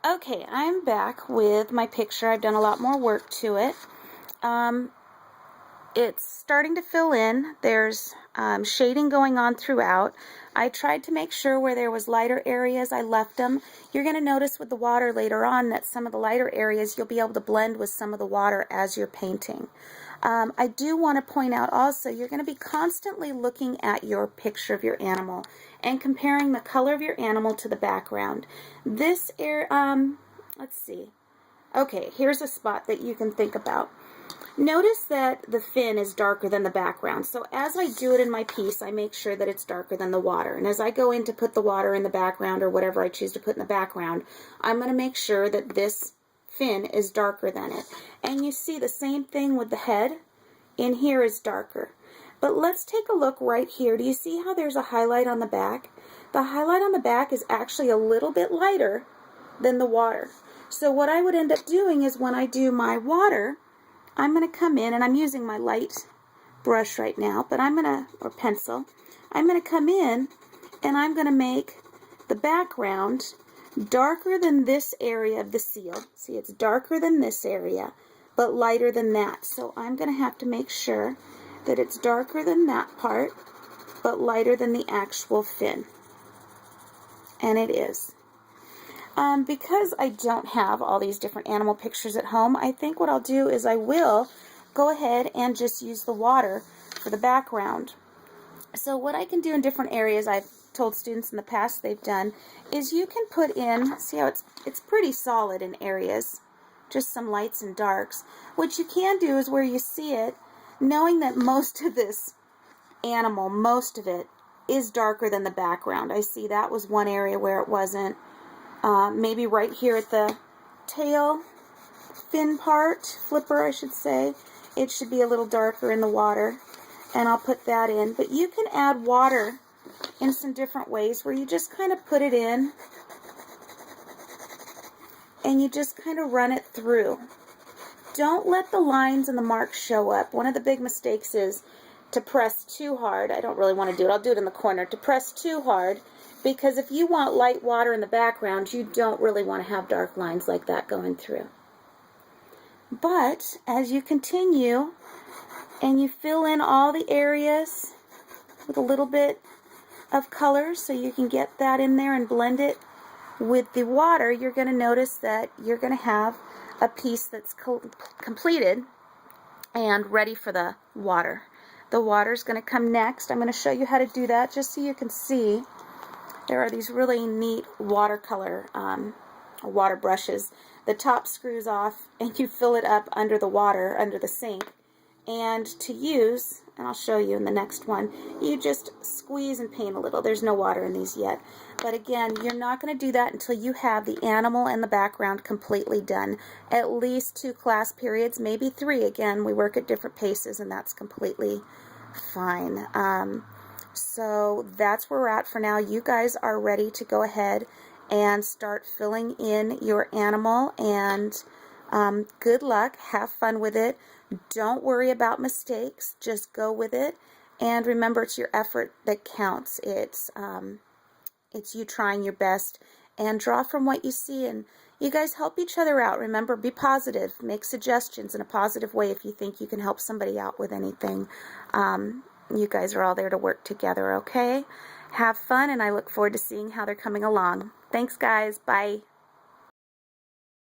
Okay, I'm back with my picture. I've done a lot more work to it. It's starting to fill in. There's shading going on throughout. I tried to make sure where there was lighter areas, I left them. You're going to notice with the water later on that some of the lighter areas you'll be able to blend with some of the water as you're painting. I do want to point out also, you're going to be constantly looking at your picture of your animal and comparing the color of your animal to the background. This area, let's see. Okay, here's a spot that you can think about. Notice that the fin is darker than the background. So as I do it in my piece, I make sure that it's darker than the water. And as I go in to put the water in the background or whatever I choose to put in the background, I'm going to make sure that this fin is darker than it. And you see the same thing with the head. In here is darker. But let's take a look right here. Do you see how there's a highlight on the back? The highlight on the back is actually a little bit lighter than the water. So what I would end up doing is when I do my water, I'm going to come in, and I'm using my light brush right now, but or pencil, I'm going to come in and I'm going to make the background darker than this area of the seal. See, it's darker than this area, but lighter than that. So I'm going to have to make sure that it's darker than that part, but lighter than the actual fin. And it is. Because I don't have all these different animal pictures at home, I think what I'll do is I will go ahead and just use the water for the background. So what I can do in different areas, I've told students in the past they've done, is you can put in, see how it's pretty solid in areas, just some lights and darks. What you can do is where you see it, knowing that most of this animal, most of it, is darker than the background. I see that was one area where it wasn't. Maybe right here at the tail fin part, flipper I should say, it should be a little darker in the water, and I'll put that in. But you can add water in some different ways where you just kind of put it in and you just kind of run it through. Don't let the lines and the marks show up. One of the big mistakes is to press too hard. I don't really want to do it. I'll do it in the corner. To press too hard, because if you want light water in the background, you don't really want to have dark lines like that going through. But as you continue and you fill in all the areas with a little bit of color so you can get that in there and blend it with the water, you're going to notice that you're going to have a piece that's completed and ready for the water. The water's going to come next. I'm going to show you how to do that just so you can see. There are these really neat watercolor water brushes. The top screws off and you fill it up under the water, under the sink. And to use, and I'll show you in the next one, you just squeeze and paint a little. There's no water in these yet. But again, you're not going to do that until you have the animal and the background completely done. At least 2 class periods, maybe 3. Again, we work at different paces and that's completely fine. So that's where we're at for now. You guys are ready to go ahead and start filling in your animal, and good luck. Have fun with it. Don't worry about mistakes. Just go with it, and remember, it's your effort that counts. It's you trying your best, and draw from what you see, and you guys help each other out. Remember, be positive. Make suggestions in a positive way if you think you can help somebody out with anything. You guys are all there to work together, okay? Have fun, and I look forward to seeing how they're coming along. Thanks, guys. Bye.